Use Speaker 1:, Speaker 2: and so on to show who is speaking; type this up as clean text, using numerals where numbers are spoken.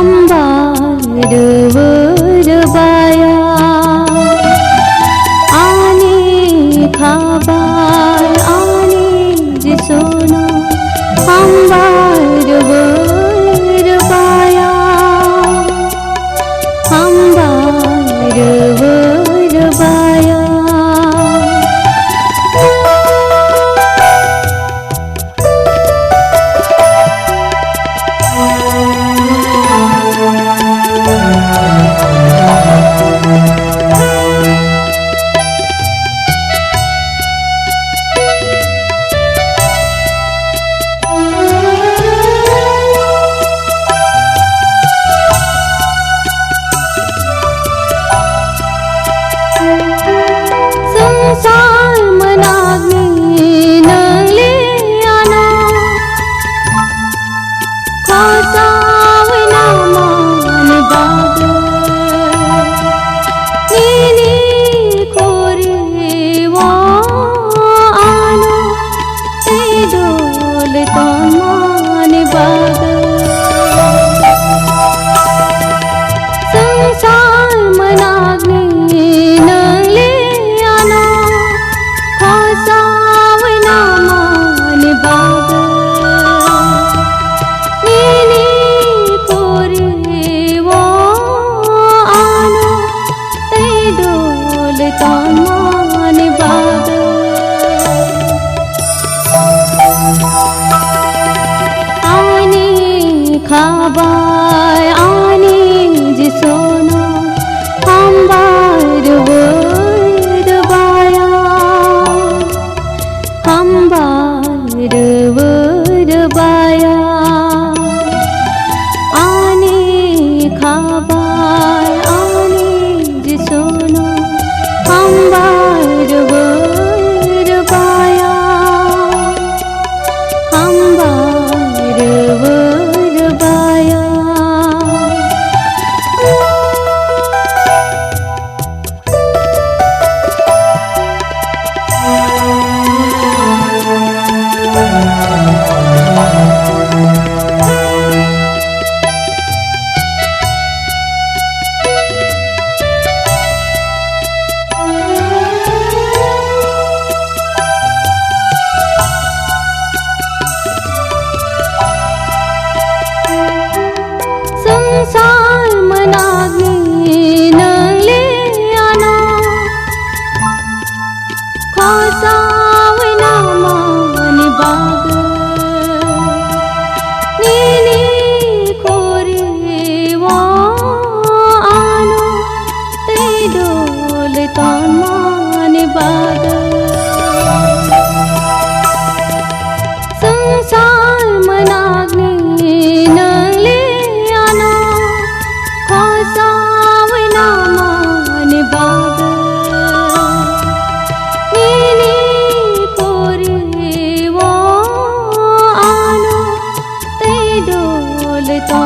Speaker 1: खांबारवर बाया आने खाबार आने जे सोनो खांबारवर बाया खांबारवर बाया संसार मनाग्ने नले आना खासावना मान बाग नीनी खोरे वो आना ते डोल तो मान बाग संसार मनाग्ने नले खासावना मान बाग नीनी खोरे वो आनो ते डोल तो मान बाग आने खाबार आने जे सोनो खांबारवर बाया खांबारवर बाया आने खाबार आने जे सोनो खांबारवर बाया खांबारवर बाया संसार मनाग्ने नले आना खासावना मान बाग नीनी खोरे वो आनो ते डोल तो मान बाग संसार मनाग्ने नले खासावना मान बाग नीनी खोरे वो आनो ते डोल तो